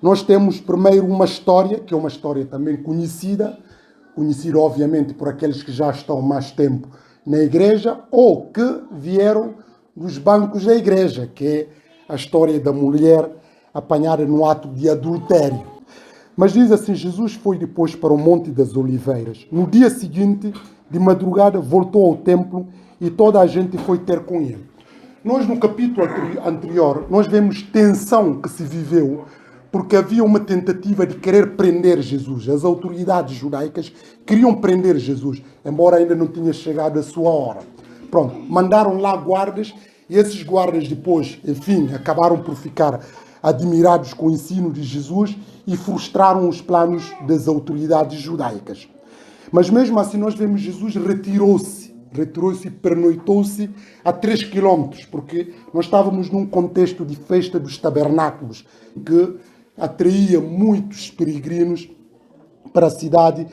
Nós temos primeiro uma história, que é uma história também conhecida obviamente por aqueles que já estão mais tempo na igreja ou que vieram dos bancos da igreja, que é a história da mulher apanhada no ato de adultério. Mas diz assim, Jesus foi depois para o Monte das Oliveiras. No dia seguinte, de madrugada, voltou ao templo e toda a gente foi ter com ele. Nós, no capítulo anterior, nós vemos tensão que se viveu porque havia uma tentativa de querer prender Jesus. As autoridades judaicas queriam prender Jesus, embora ainda não tinha chegado a sua hora. Pronto, mandaram lá guardas e esses guardas depois, enfim, acabaram por ficar admirados com o ensino de Jesus e frustraram os planos das autoridades judaicas. Mas mesmo assim nós vemos Jesus retirou-se e pernoitou-se a 3 quilômetros, porque nós estávamos num contexto de festa dos tabernáculos, que atraía muitos peregrinos para a cidade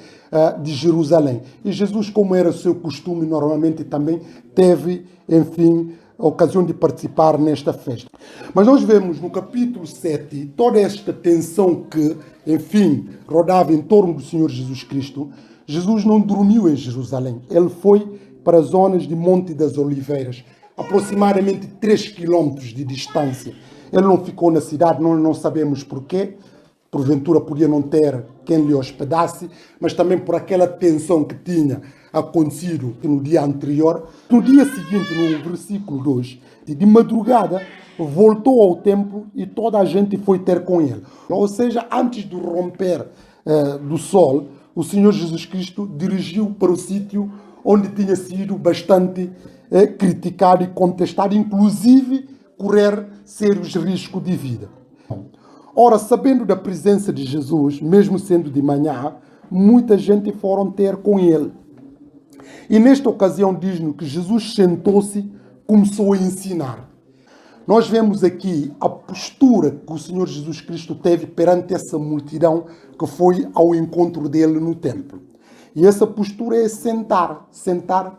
de Jerusalém. E Jesus, como era o seu costume, normalmente também teve, enfim, a ocasião de participar nesta festa. Mas nós vemos no capítulo 7 toda esta tensão que, enfim, rodava em torno do Senhor Jesus Cristo. Jesus não dormiu em Jerusalém. Ele foi para as zonas de Monte das Oliveiras, aproximadamente 3 quilômetros de distância. Ele não ficou na cidade, nós não sabemos porquê. Porventura podia não ter quem lhe hospedasse, mas também por aquela tensão que tinha acontecido no dia anterior. No dia seguinte, no versículo 2, de madrugada, voltou ao templo e toda a gente foi ter com ele. Ou seja, antes do romper do sol, o Senhor Jesus Cristo dirigiu para o sítio onde tinha sido bastante criticado e contestado, inclusive correr sérios riscos de vida. Ora, sabendo da presença de Jesus, mesmo sendo de manhã, muita gente foram ter com ele. E nesta ocasião diz-nos que Jesus sentou-se, começou a ensinar. Nós vemos aqui a postura que o Senhor Jesus Cristo teve perante essa multidão que foi ao encontro dele no templo. E essa postura é sentar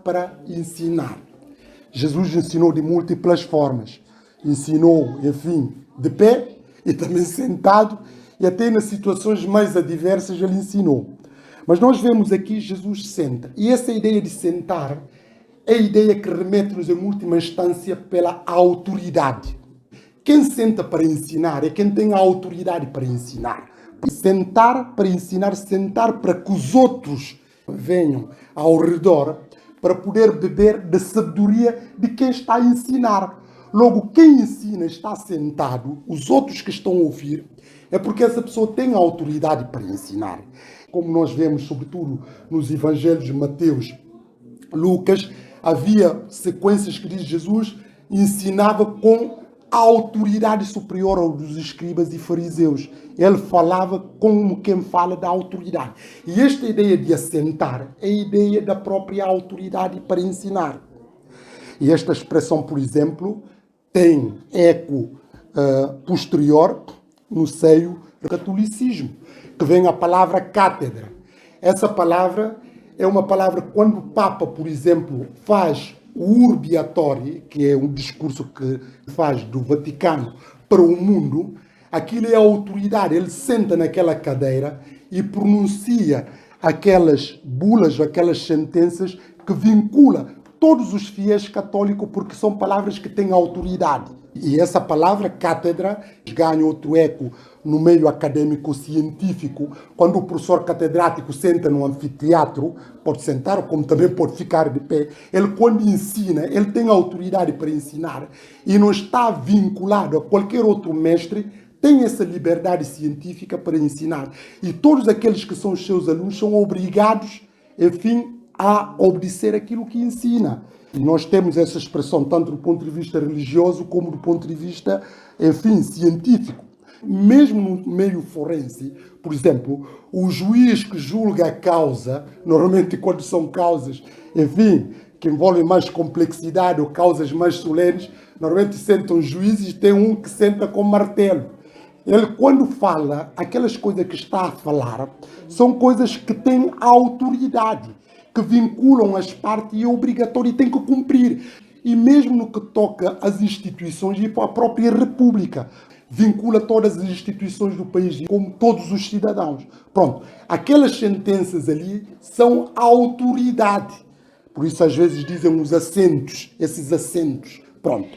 para ensinar. Jesus ensinou de múltiplas formas. Ensinou, enfim, de pé e também sentado, e até nas situações mais adversas ele ensinou. Mas nós vemos aqui Jesus senta. E essa ideia de sentar é a ideia que remete-nos em última instância pela autoridade. Quem senta para ensinar é quem tem a autoridade para ensinar. Sentar para ensinar, sentar para que os outros venham ao redor para poder beber da sabedoria de quem está a ensinar. Logo, quem ensina está sentado, os outros que estão a ouvir, é porque essa pessoa tem a autoridade para ensinar. Como nós vemos, sobretudo, nos evangelhos de Mateus, Lucas, havia sequências que diz Jesus ensinava com a autoridade superior aos dos escribas e fariseus. Ele falava como quem fala da autoridade. E esta ideia de assentar é a ideia da própria autoridade para ensinar. E esta expressão, por exemplo, tem eco posterior no seio do catolicismo, que vem a palavra cátedra. Essa palavra é uma palavra que quando o Papa, por exemplo, faz o Urbi et Orbi, que é um discurso que faz do Vaticano para o mundo, aquilo é a autoridade. Ele senta naquela cadeira e pronuncia aquelas bulas, aquelas sentenças que vincula todos os fiéis católicos, porque são palavras que têm autoridade. E essa palavra, cátedra, ganha outro eco no meio acadêmico-científico. Quando o professor catedrático senta no anfiteatro, pode sentar, como também pode ficar de pé, ele quando ensina, ele tem autoridade para ensinar e não está vinculado a qualquer outro mestre, tem essa liberdade científica para ensinar. E todos aqueles que são os seus alunos são obrigados, enfim, a obedecer aquilo que ensina. E nós temos essa expressão tanto do ponto de vista religioso como do ponto de vista, enfim, científico. Mesmo no meio forense, por exemplo, o juiz que julga a causa, normalmente quando são causas, enfim, que envolvem mais complexidade ou causas mais solenes, normalmente sentam juízes e tem um que senta com martelo. Ele, quando fala, aquelas coisas que está a falar, são coisas que têm autoridade, que vinculam as partes e é obrigatório e tem que cumprir. E mesmo no que toca às instituições e para a própria República. vincula todas as instituições do país, como todos os cidadãos. Pronto, aquelas sentenças ali são a autoridade. Por isso, às vezes, dizem os assentos, esses assentos. Pronto.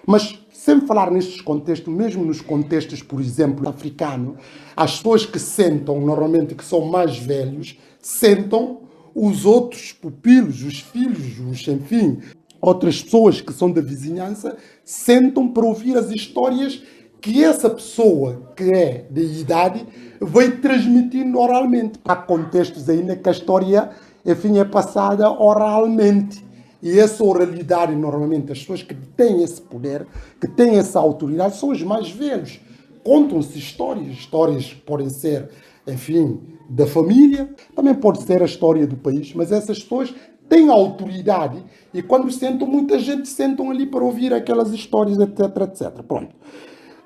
Mas, sem falar nestes contextos, mesmo nos contextos, por exemplo, africano, as pessoas que sentam, normalmente, que são mais velhos, sentam os outros pupilos, os filhos, enfim, outras pessoas que são da vizinhança, sentam para ouvir as histórias que essa pessoa que é de idade vai transmitindo oralmente. Há contextos ainda que a história, enfim, é passada oralmente. E essa oralidade, normalmente, as pessoas que têm esse poder, que têm essa autoridade, são os mais velhos. Contam-se histórias. Histórias podem ser, enfim, da família, também pode ser a história do país, mas essas pessoas têm autoridade e quando sentam, muita gente sentam ali para ouvir aquelas histórias, etc, etc. Pronto.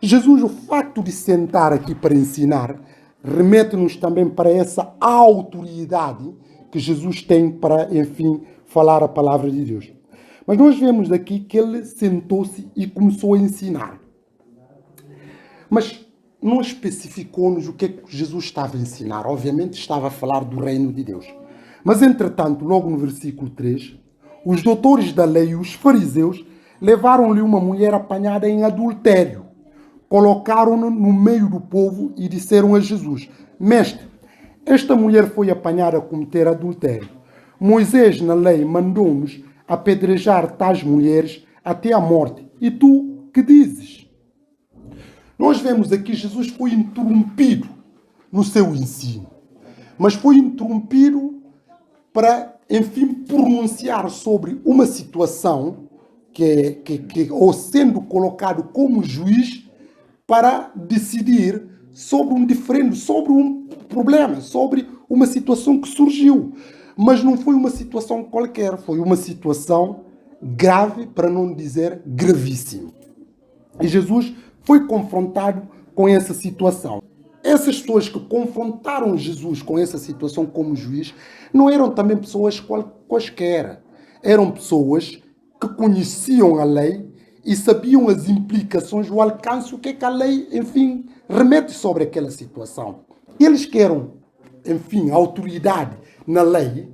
Jesus, o facto de sentar aqui para ensinar, remete-nos também para essa autoridade que Jesus tem para, enfim, falar a palavra de Deus. Mas nós vemos aqui que ele sentou-se e começou a ensinar. Mas não especificou-nos o que é que Jesus estava a ensinar. Obviamente estava a falar do reino de Deus. Mas, entretanto, logo no versículo 3, os doutores da lei e os fariseus levaram-lhe uma mulher apanhada em adultério. Colocaram-no no meio do povo e disseram a Jesus: Mestre, esta mulher foi apanhada a cometer adultério. Moisés, na lei, mandou-nos apedrejar tais mulheres até a morte. E tu, que dizes? Nós vemos aqui Jesus foi interrompido no seu ensino. Mas foi interrompido para, enfim, pronunciar sobre uma situação ou sendo colocado como juiz para decidir sobre um diferendo, sobre um problema, sobre uma situação que surgiu. Mas não foi uma situação qualquer, foi uma situação grave, para não dizer gravíssima. E Jesus foi confrontado com essa situação. Essas pessoas que confrontaram Jesus com essa situação como juiz não eram também pessoas quaisquer. Eram pessoas que conheciam a lei e sabiam as implicações, o alcance, o que é que a lei, enfim, remete sobre aquela situação. Eles que eram, enfim, autoridade na lei,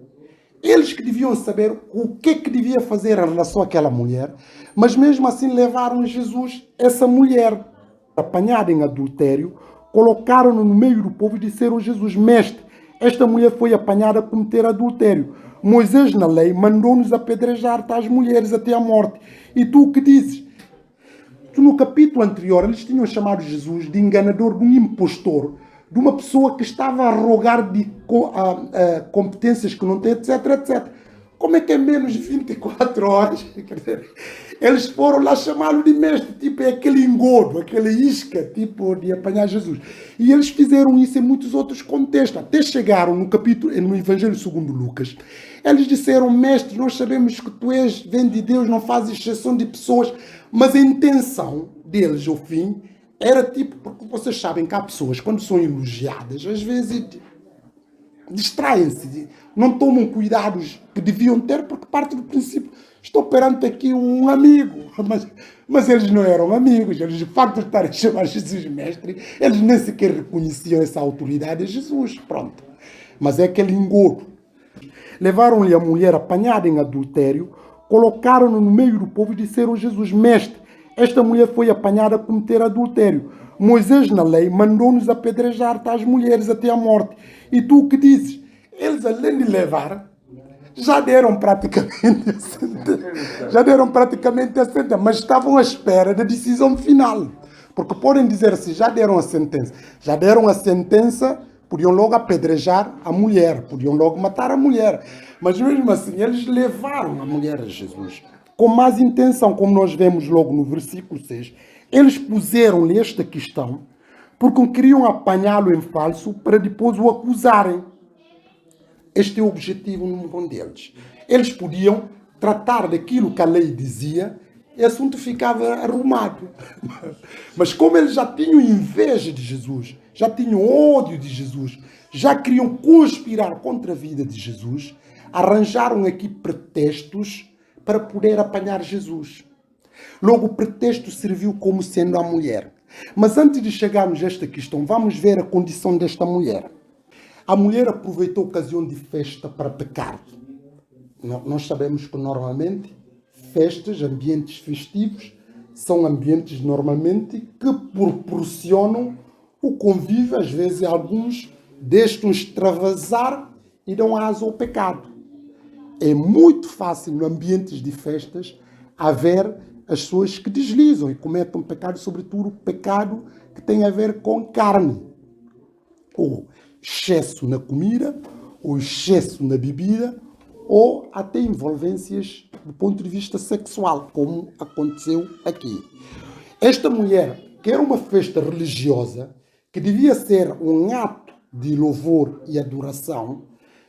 eles que deviam saber o que é que devia fazer em relação àquela mulher, mas mesmo assim levaram Jesus, essa mulher, apanhada em adultério, colocaram-no no meio do povo e disseram a Jesus: Mestre, esta mulher foi apanhada a cometer adultério. Moisés, na lei, mandou-nos apedrejar tais mulheres até a morte. E tu o que dizes? No capítulo anterior, eles tinham chamado Jesus de enganador, de um impostor, de uma pessoa que estava a rogar de competências que não tem, etc, etc. Como é que é menos de 24 horas? Eles foram lá chamá-lo de mestre, tipo, é aquele engodo, aquela isca, tipo, de apanhar Jesus. E eles fizeram isso em muitos outros contextos. Até chegaram no Evangelho segundo Lucas. Eles disseram: Mestre, nós sabemos que tu vem de Deus, não fazes exceção de pessoas. Mas a intenção deles, ao fim, era tipo, porque vocês sabem que há pessoas, quando são elogiadas, às vezes distraem-se, não tomam cuidados que deviam ter, porque parte do princípio, estou perante aqui um amigo, mas eles não eram amigos, eles de facto estarem a chamar Jesus mestre, eles nem sequer reconheciam essa autoridade de Jesus, pronto. Mas é aquele engodo. Levaram-lhe a mulher apanhada em adultério, colocaram-no no meio do povo e disseram a Jesus: Mestre, esta mulher foi apanhada a cometer adultério. Moisés, na lei, mandou-nos apedrejar tais mulheres até a morte. E tu o que dizes? Eles, além de levar, já deram praticamente a sentença, mas estavam à espera da decisão final. Porque podem dizer assim: já deram a sentença. Já deram a sentença, podiam logo apedrejar a mulher, podiam logo matar a mulher. Mas mesmo assim, eles levaram a mulher a Jesus com más intenção, como nós vemos logo no versículo 6. Eles puseram-lhe esta questão porque queriam apanhá-lo em falso para depois o acusarem. Este é o objetivo número 1 deles. Eles podiam tratar daquilo que a lei dizia e o assunto ficava arrumado. Mas como eles já tinham inveja de Jesus, já tinham ódio de Jesus, já queriam conspirar contra a vida de Jesus, arranjaram aqui pretextos para poder apanhar Jesus. Logo, o pretexto serviu como sendo a mulher. Mas antes de chegarmos a esta questão, vamos ver a condição desta mulher. A mulher aproveitou a ocasião de festa para pecar. Nós sabemos que normalmente festas, ambientes festivos, são ambientes normalmente que proporcionam o convívio, às vezes alguns deixam extravasar e dão asa ao pecado. É muito fácil, em ambientes de festas, haver as pessoas que deslizam e cometem pecado, sobretudo pecado que tem a ver com carne. Ou excesso na comida, ou excesso na bebida, ou até envolvências do ponto de vista sexual, como aconteceu aqui. Esta mulher, que era uma festa religiosa, que devia ser um ato de louvor e adoração,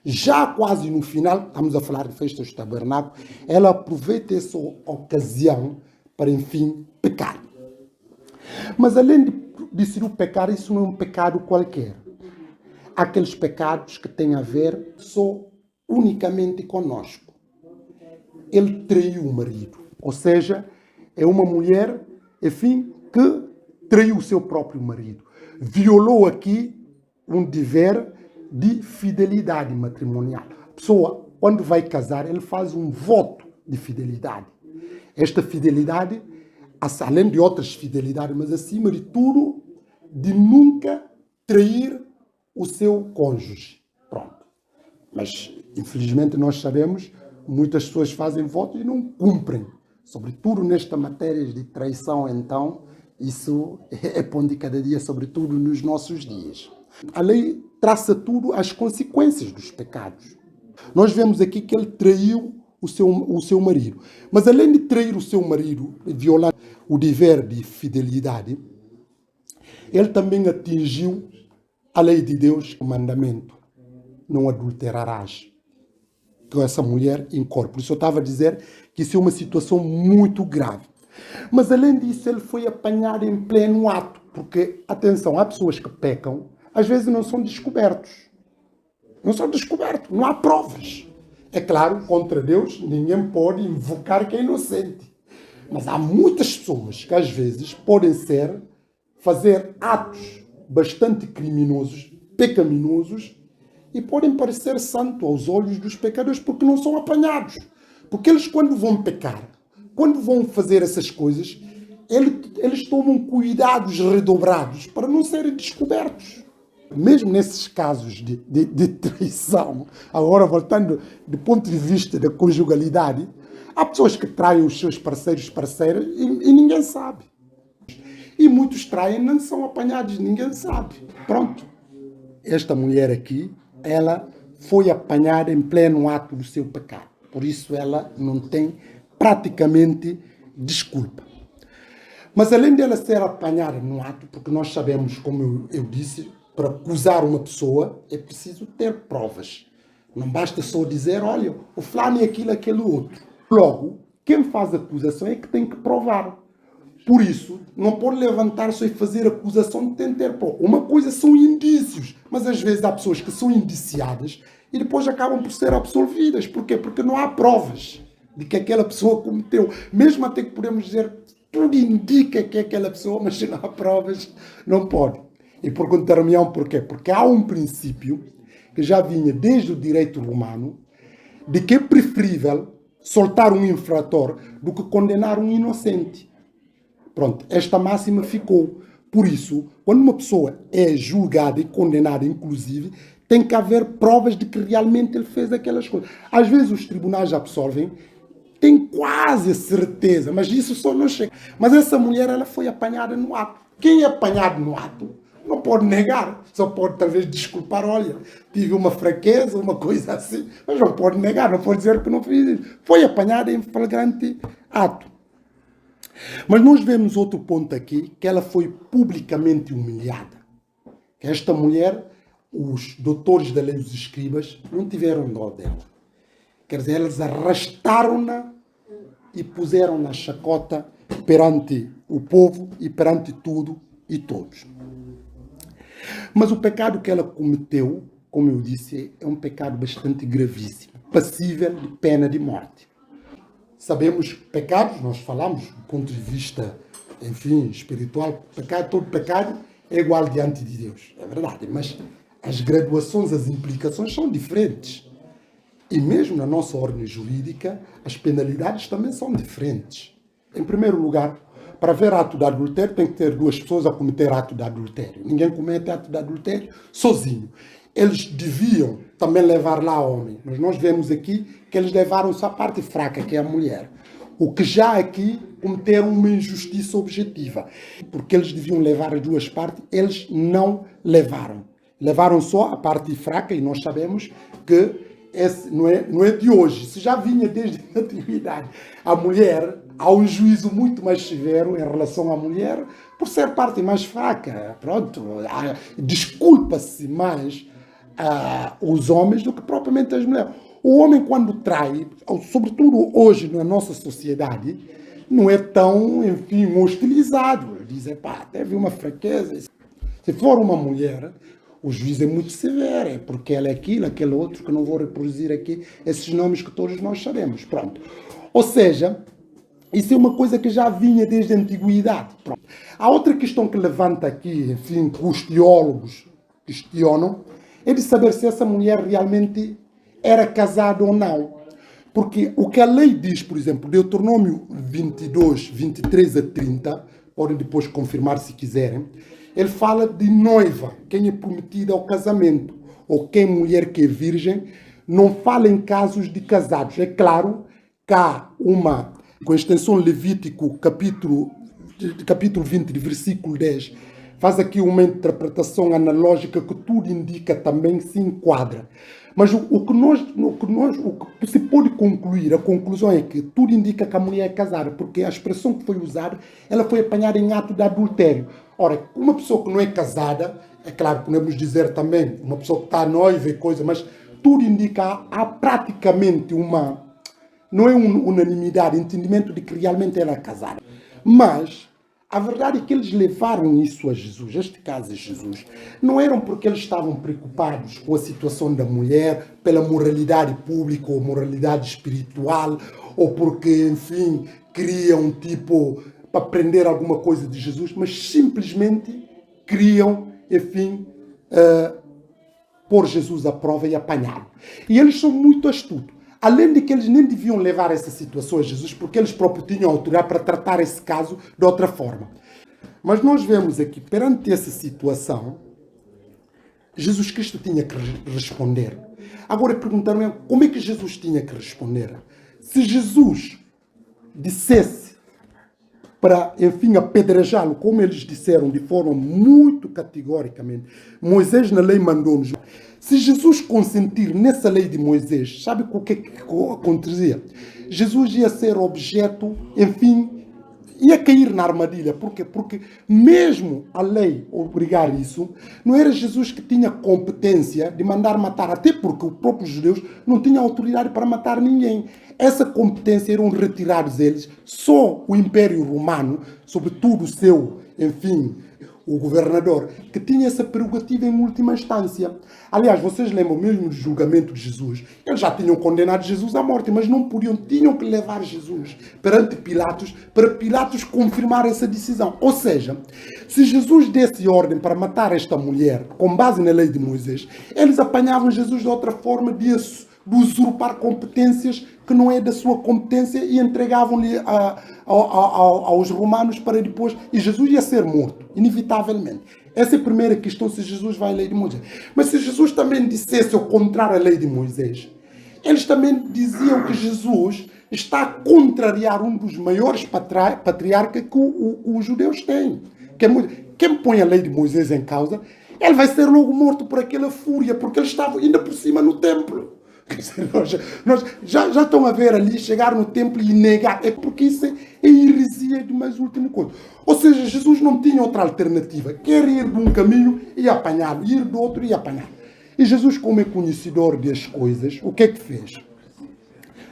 já quase no final, estamos a falar de festas do tabernáculo, ela aproveita essa ocasião para, enfim, pecar. Mas além de ser o pecar, isso não é um pecado qualquer. Há aqueles pecados que têm a ver só unicamente conosco. Ele traiu o marido. Ou seja, é uma mulher, enfim, que traiu o seu próprio marido. Violou aqui um dever de fidelidade matrimonial. A pessoa, quando vai casar, ele faz um voto de fidelidade. Esta fidelidade, além de outras fidelidades, mas acima de tudo, de nunca trair o seu cônjuge. Pronto. Mas, infelizmente, nós sabemos, muitas pessoas fazem votos e não cumprem. Sobretudo nesta matéria de traição, então, isso é pão de cada dia, sobretudo nos nossos dias. A lei traça tudo as consequências dos pecados. Nós vemos aqui que ele traiu o seu marido. Mas além de trair o seu marido, violar o dever de fidelidade, ele também atingiu a lei de Deus, o mandamento: não adulterarás. Que essa mulher incorpora. Por isso eu estava a dizer que isso é uma situação muito grave. Mas além disso, ele foi apanhado em pleno ato. Porque, atenção, há pessoas que pecam, às vezes não são descobertos. Não são descobertos, não há provas. É claro, contra Deus, ninguém pode invocar quem é inocente. Mas há muitas pessoas que às vezes podem fazer atos bastante criminosos, pecaminosos, e podem parecer santo aos olhos dos pecadores porque não são apanhados. Porque eles, quando vão pecar, quando vão fazer essas coisas, eles tomam cuidados redobrados para não serem descobertos. Mesmo nesses casos de traição, agora voltando do ponto de vista da conjugalidade, há pessoas que traem os seus parceiros, parceiras, e ninguém sabe. E muitos traem e não são apanhados, ninguém sabe. Pronto. Esta mulher aqui, ela foi apanhada em pleno ato do seu pecado. Por isso ela não tem praticamente desculpa. Mas além dela ser apanhada no ato, porque nós sabemos, como eu disse, para acusar uma pessoa é preciso ter provas. Não basta só dizer, olha, o fulano é aquilo, aquele outro. Logo, quem faz a acusação é que tem que provar. Por isso, não pode levantar-se e fazer acusação sem ter prova. Uma coisa são indícios, mas às vezes há pessoas que são indiciadas e depois acabam por ser absolvidas. Porquê? Porque não há provas de que aquela pessoa cometeu. Mesmo até que podemos dizer, tudo indica que é aquela pessoa, mas se não há provas, não pode. E por contrarião, porquê? Porque há um princípio que já vinha desde o direito romano, de que é preferível soltar um infrator do que condenar um inocente. Pronto, esta máxima ficou. Por isso, quando uma pessoa é julgada e condenada, inclusive, tem que haver provas de que realmente ele fez aquelas coisas. Às vezes os tribunais absolvem, tem quase certeza, mas isso só não chega. Mas essa mulher, ela foi apanhada no ato. Quem é apanhado no ato não pode negar, só pode talvez desculpar, olha, tive uma fraqueza, uma coisa assim, mas não pode negar, não pode dizer que não fez isso. Foi apanhada em flagrante ato. Mas nós vemos outro ponto aqui, que ela foi publicamente humilhada. Esta mulher, os doutores da lei, os escribas, não tiveram dó dela. Quer dizer, eles arrastaram-na e puseram na chacota perante o povo e perante tudo e todos. Mas o pecado que ela cometeu, como eu disse, é um pecado bastante gravíssimo, passível de pena de morte. Sabemos pecados, nós falamos do ponto de vista enfim, espiritual, pecado, todo pecado é igual diante de Deus. É verdade, mas as graduações, as implicações são diferentes. E mesmo na nossa ordem jurídica, as penalidades também são diferentes. Em primeiro lugar, para haver ato de adultério, tem que ter duas pessoas a cometer ato de adultério. Ninguém comete ato de adultério sozinho. Eles deviam também levar lá homem, mas nós vemos aqui que eles levaram só a parte fraca, que é a mulher. O que já aqui cometeram uma injustiça objetiva. Porque eles deviam levar as duas partes, eles não levaram. Levaram só a parte fraca e nós sabemos que esse não é de hoje. Isso já vinha desde a antiguidade. A mulher, há um juízo muito mais severo em relação à mulher por ser parte mais fraca. Pronto, desculpa-se mais os homens do que propriamente as mulheres. O homem, quando trai, sobretudo hoje na nossa sociedade, não é tão, enfim, hostilizado. Dizem, pá, teve uma fraqueza. Se for uma mulher, o juiz é muito severo, é porque ela é aquilo, aquele outro, que não vou reproduzir aqui, esses nomes que todos nós sabemos. Pronto. Ou seja, isso é uma coisa que já vinha desde a antiguidade. Pronto. Há outra questão que levanta aqui, enfim, que os teólogos questionam, é de saber se essa mulher realmente era casada ou não. Porque o que a lei diz, por exemplo, Deuteronômio 22, 23 a 30, podem depois confirmar se quiserem, ele fala de noiva, quem é prometida ao casamento, ou quem mulher que é virgem, não fala em casos de casados. É claro que há uma, com extensão Levítico, capítulo 20, versículo 10, faz aqui uma interpretação analógica que tudo indica também se enquadra. Mas o que se pode concluir, a conclusão é que tudo indica que a mulher é casada, porque a expressão que foi usada, ela foi apanhada em ato de adultério. Ora, uma pessoa que não é casada, é claro, podemos dizer também, uma pessoa que está noiva e coisa, mas tudo indica, há praticamente uma, não é unanimidade, entendimento de que realmente ela é casada. Mas a verdade é que eles levaram isso a Jesus, este caso a Jesus, não eram porque eles estavam preocupados com a situação da mulher, pela moralidade pública ou moralidade espiritual, ou porque, enfim, queriam, tipo, para aprender alguma coisa de Jesus, mas simplesmente queriam, enfim, pôr Jesus à prova e apanhá-lo. E eles são muito astutos. Além de que eles nem deviam levar essa situação a Jesus, porque eles próprios tinham autoridade para tratar esse caso de outra forma. Mas nós vemos aqui, perante essa situação, Jesus Cristo tinha que responder. Agora perguntaram-me, como é que Jesus tinha que responder? Se Jesus dissesse para, enfim, apedrejá-lo, como eles disseram de forma muito categoricamente, Moisés na lei mandou-nos. Se Jesus consentir nessa lei de Moisés, sabe o que acontecia? Jesus ia ser objeto, enfim, ia cair na armadilha. Por quê? Porque mesmo a lei obrigar isso, não era Jesus que tinha competência de mandar matar, até porque os próprios judeus não tinham autoridade para matar ninguém. Essa competência eram retirados eles, só o Império Romano, sobretudo o seu, enfim, o governador, que tinha essa prerrogativa em última instância. Aliás, vocês lembram mesmo do julgamento de Jesus? Eles já tinham condenado Jesus à morte, mas não podiam, tinham que levar Jesus perante Pilatos, para Pilatos confirmar essa decisão. Ou seja, se Jesus desse ordem para matar esta mulher, com base na lei de Moisés, eles apanhavam Jesus de outra forma de usurpar competências que não é da sua competência e entregavam-lhe aos romanos para depois... E Jesus ia ser morto, inevitavelmente. Essa é a primeira questão, se Jesus vai à lei de Moisés. Mas se Jesus também dissesse o contrário à lei de Moisés, eles também diziam que Jesus está a contrariar um dos maiores patriarcas que os judeus têm. Quem põe a lei de Moisés em causa, ele vai ser logo morto por aquela fúria, porque ele estava ainda por cima no templo. Nós já estão a ver ali, chegar no templo e negar. É porque isso é heresia de mais última coisa. Ou seja, Jesus não tinha outra alternativa. Quer ir de um caminho e apanhá-lo, ir do outro e apanhá-lo. E Jesus, como é conhecedor das coisas, o que é que fez?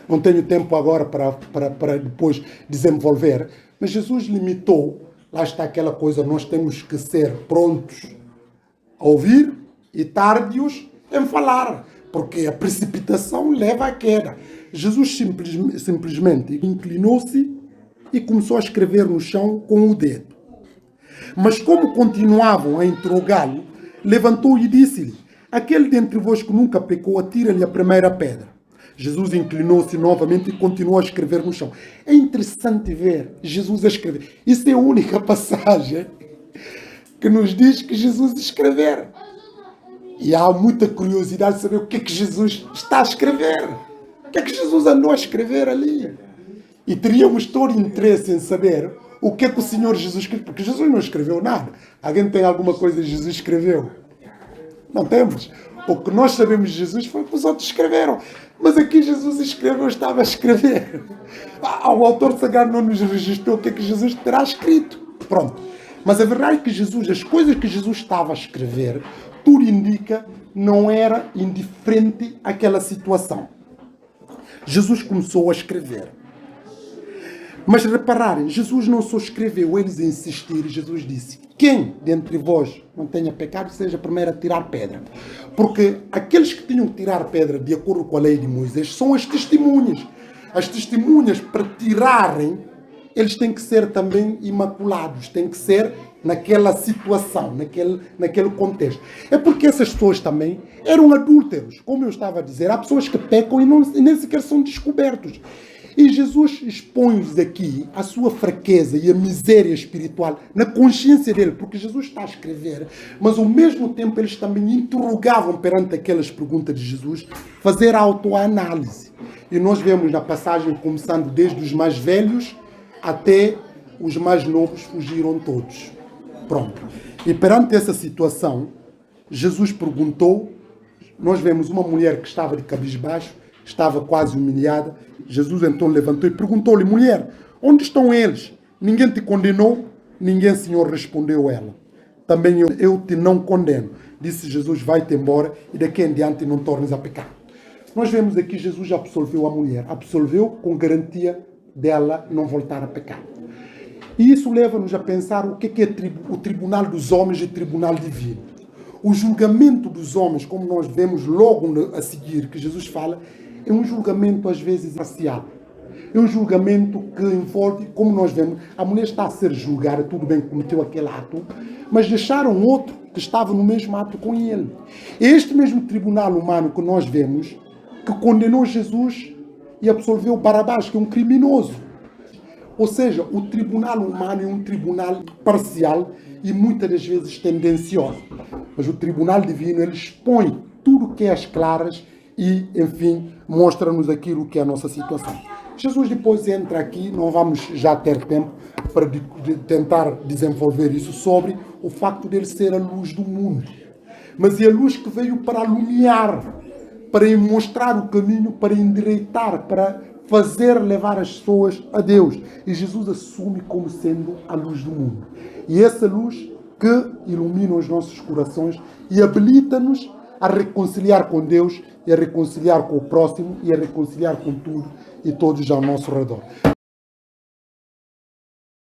Não tenho tempo agora para depois desenvolver, mas Jesus limitou. Lá está aquela coisa, nós temos que ser prontos a ouvir e tardios em falar. Porque a precipitação leva à queda. Jesus simplesmente inclinou-se e começou a escrever no chão com o dedo. Mas como continuavam a interrogá-lo, levantou e disse-lhe: aquele dentre vós que nunca pecou, atira-lhe a primeira pedra. Jesus inclinou-se novamente e continuou a escrever no chão. É interessante ver Jesus a escrever. Isso é a única passagem que nos diz que Jesus escrever. E há muita curiosidade de saber o que é que Jesus está a escrever. O que é que Jesus andou a escrever ali? E teríamos todo interesse em saber o que é que o Senhor Jesus escreveu. Porque Jesus não escreveu nada. Alguém tem alguma coisa que Jesus escreveu? Não temos. O que nós sabemos de Jesus foi o que os outros escreveram. Mas aqui Jesus escreveu, estava a escrever. O autor sagrado não nos registrou o que é que Jesus terá escrito. Pronto. Mas a verdade é que Jesus, as coisas que Jesus estava a escrever, tudo indica, não era indiferente àquela situação. Jesus começou a escrever. Mas repararem, Jesus não só escreveu, eles insistiram. Jesus disse: quem dentre vós não tenha pecado, seja primeiro a tirar pedra. Porque aqueles que tinham que tirar pedra, de acordo com a lei de Moisés, são as testemunhas. As testemunhas, para tirarem, eles têm que ser também imaculados, têm que ser naquela situação, naquele contexto. É porque essas pessoas também eram adúlteros. Como eu estava a dizer, há pessoas que pecam e nem sequer são descobertos. E Jesus expõe-nos aqui a sua fraqueza e a miséria espiritual na consciência dele, porque Jesus está a escrever, mas ao mesmo tempo eles também interrogavam perante aquelas perguntas de Jesus, fazer autoanálise. E nós vemos na passagem, começando desde os mais velhos até os mais novos, fugiram todos. Pronto. E perante essa situação, Jesus perguntou, nós vemos uma mulher que estava de cabisbaixo, estava quase humilhada. Jesus então levantou e perguntou-lhe: mulher, onde estão eles? Ninguém te condenou? Ninguém, Senhor, respondeu ela. Também eu te não condeno. Disse Jesus: vai-te embora e daqui em diante não tornes a pecar. Nós vemos aqui Jesus absolveu a mulher. Absolveu com garantia dela não voltar a pecar. E isso leva-nos a pensar o que é o tribunal dos homens e o tribunal divino. O julgamento dos homens, como nós vemos logo a seguir que Jesus fala, é um julgamento às vezes parcial. É um julgamento que envolve, como nós vemos, a mulher está a ser julgada, tudo bem que cometeu aquele ato, mas deixaram outro que estava no mesmo ato com ele. É este mesmo tribunal humano que nós vemos, que condenou Jesus e absolveu Barabás, que é um criminoso. Ou seja, o tribunal humano é um tribunal parcial e muitas das vezes tendencioso. Mas o tribunal divino, ele expõe tudo que é às claras e, enfim, mostra-nos aquilo que é a nossa situação. Jesus depois entra aqui, não vamos já ter tempo para tentar desenvolver isso, sobre o facto dele ser a luz do mundo. Mas é a luz que veio para alumiar, para mostrar o caminho, para endireitar, para fazer levar as pessoas a Deus. E Jesus assume como sendo a luz do mundo. E essa luz que ilumina os nossos corações e habilita-nos a reconciliar com Deus e a reconciliar com o próximo e a reconciliar com tudo e todos ao nosso redor.